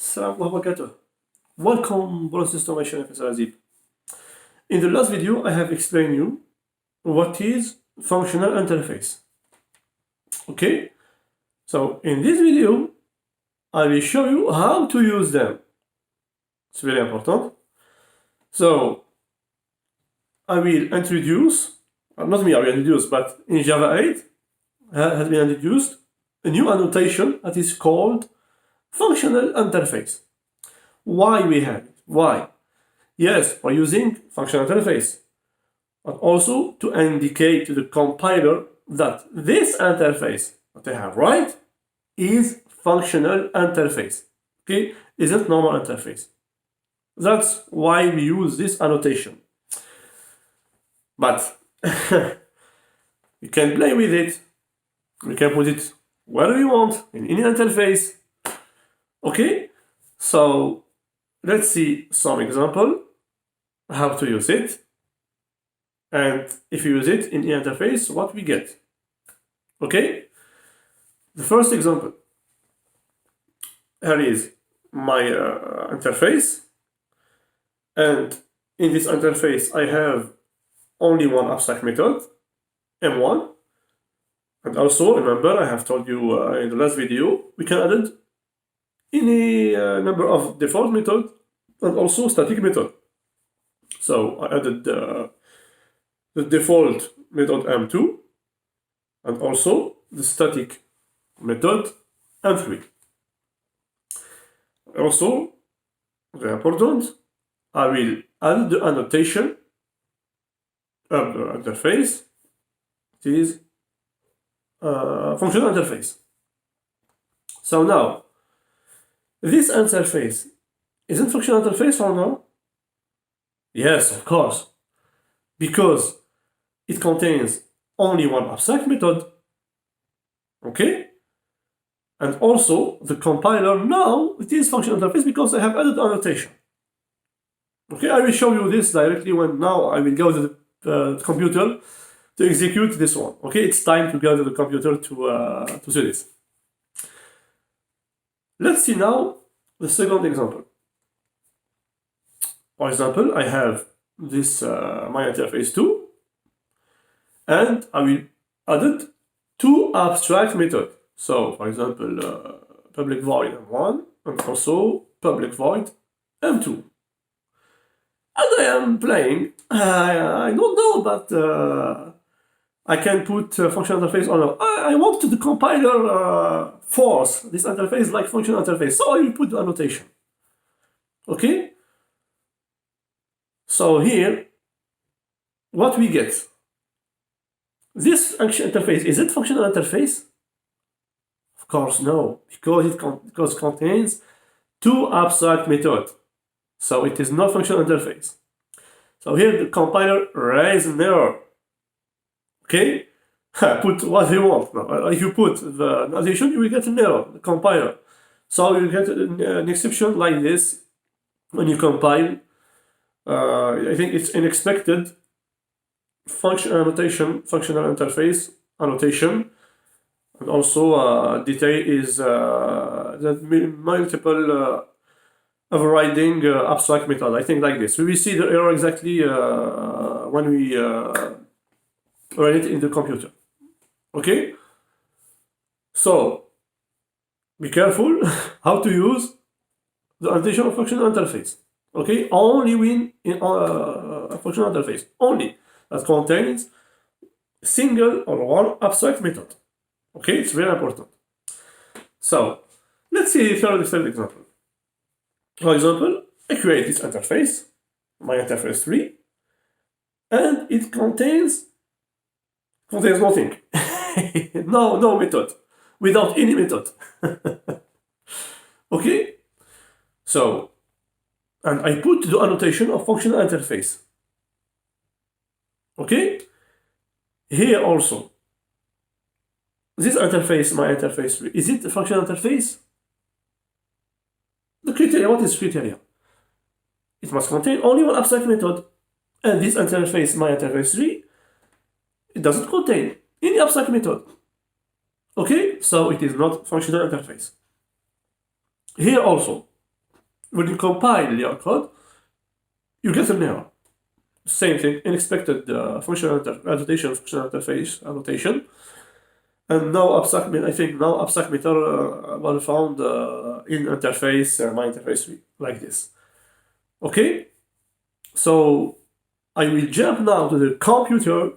Assalamu alaikum wa barakatuh. Welcome, brothers and sisters, my channel, Professor Azib. In the last video, I have explained you what is functional interface. Okay? So, in this video, I will show you how to use them. It's very important. So, I will introduce, not me, I will introduce, but in Java 8 has been introduced a new annotation that is called functional interface. Why we have it? Why? Yes, we're using functional interface, but also to indicate to the compiler that this interface that I have right is functional interface. Okay, isn't normal interface. That's why we use this annotation. But you can play with it. We can put it wherever you want in any interface. Okay, so let's see some example how to use it, and if you use it in the interface, what we get. Okay, the first example, here is my interface, and in this interface I have only one abstract method, M1, and also remember I have told you in the last video we can add any number of default method and also static method. So I added the default method M2 and also the static method M3. Also, very important, I will add the annotation of the interface. It is functional interface. So now, this interface isn't functional interface or no? Yes, of course, because it contains only one abstract method. Okay? And also, the compiler now it is functional interface because I have added annotation. Okay, I will show you this directly when now I will go to the computer to execute this one. Okay, it's time to go to the computer to see this. Let's see now the second example. For example, I have this my interface 2, and I will add two abstract methods. So, for example, public void M1 and also public void M2. And I am playing. I don't know, but I can put functional interface or no. I want the compiler force this interface like functional interface, so I will put the annotation. Okay? So here, what we get? This interface, is it functional interface? Of course no, because it contains two abstract methods. So it is not functional interface. So here the compiler raise an error. Okay? Put what you want. Now, if you put the annotation, you will get an error, the compiler. So you get an exception like this when you compile. I think it's unexpected functional interface annotation, and also detail is that multiple overriding abstract method. I think like this. We will see the error exactly when we run it in the computer. Okay? So be careful how to use the annotation of functional interface. Okay, only when in a functional interface, only that contains single or one abstract method. Okay, it's very important. So let's see the third example. For example, I create this interface, my interface 3, and it contains nothing. no method, without any method. Okay, so. And I put the annotation of functional interface. Okay? Here also. This interface, my interface 3, is it a functional interface? The criteria, what is criteria? It must contain only one abstract method. And this interface, my interface 3, it doesn't contain any abstract method. Okay? So it is not functional interface. Here also. when you compile your code, you get an error. Same thing, unexpected functional annotation, functional interface annotation, and no abstract. I think no abstract method were found in interface my interface like this. Okay, so I will jump now to the computer,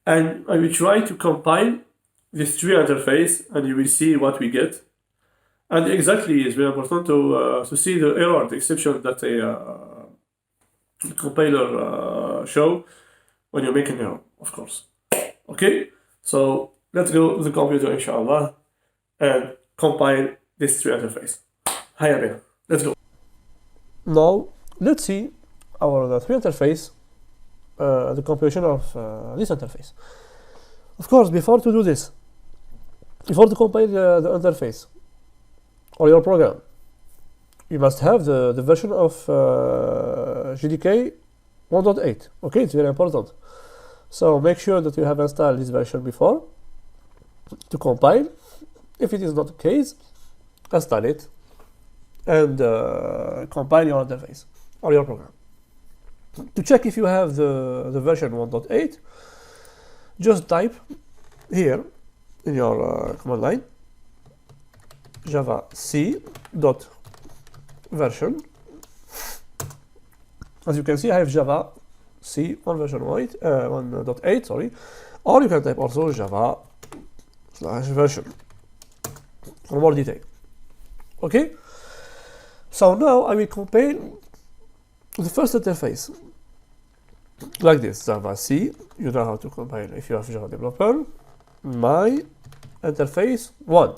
and I will try to compile this tree interface, and you will see what we get. And exactly, it's very important to see the error, the exception that the compiler show when you make an error, of course. Okay, so let's go to the computer, inshallah, and compile this tree interface. Hi, Abel. Let's go. Now, let's see our tree interface, the compilation of this interface. Of course, before to do this, before to compile the interface or your program, you must have the version of JDK 1.8. Okay, it's very important. So make sure that you have installed this version before to compile. If it is not the case, install it and compile your interface or your program. To check if you have the version 1.8, just type here in your command line java c dot version. As you can see, I have java c 1.8, sorry, or you can type also java /version for more detail. Okay, so now I will compile the first interface like this. Java C, you know how to compile if you have Java developer. My interface 1.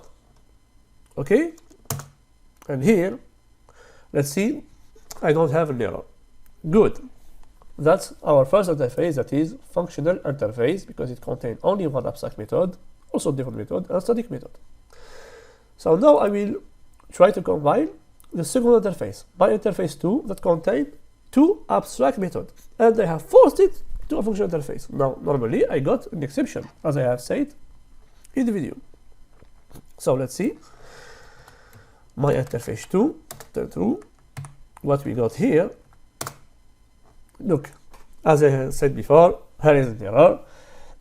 Okay, and here, let's see, I don't have an error. Good. That's our first interface, that is functional interface, because it contains only one abstract method, also different method, and static method. So now I will try to combine the second interface, my interface 2, that contains two abstract methods, and I have forced it to a functional interface. Now, normally I got an exception, as I have said in the video. So let's see. My interface 2, turn true. What we got here, look, as I said before, here is an error.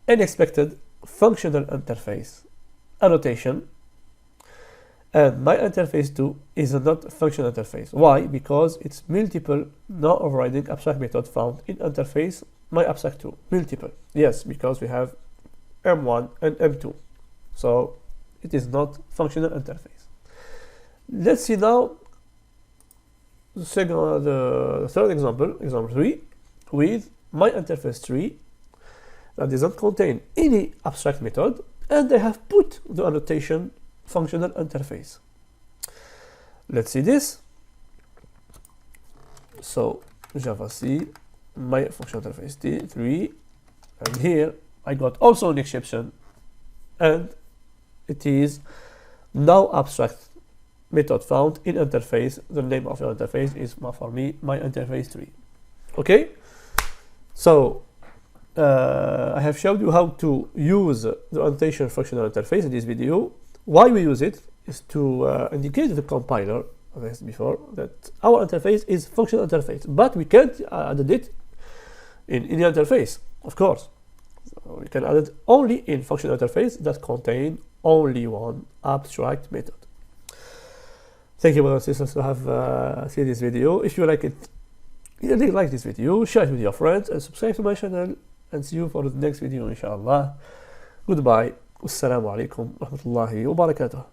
Unexpected functional interface annotation, and my interface 2 is not a functional interface. Why? Because it's multiple non-overriding abstract method found in interface my abstract 2. Multiple. Yes, because we have M1 and M2. So it is not functional interface. Let's see now the third example, example 3, with my interface 3 that doesn't contain any abstract method, and I have put the annotation functional interface. Let's see this. So Java C, my functional interface 3, and here I got also an exception, and it is no abstract method found in interface. The name of your interface is for me my interface 3. Okay, so I have showed you how to use the annotation functional interface in this video. Why we use it is to indicate to the compiler, as I said before, that our interface is functional interface, but we can't add it in any interface, of course. So we can add it only in functional interface that contain only one abstract method. Thank you, brothers and sisters, to have seen this video. If you like it, like this video, share it with your friends, and subscribe to my channel, and see you for the next video, inshallah. Goodbye. Assalamu alaikum wa rahmatullahi wa barakatuh.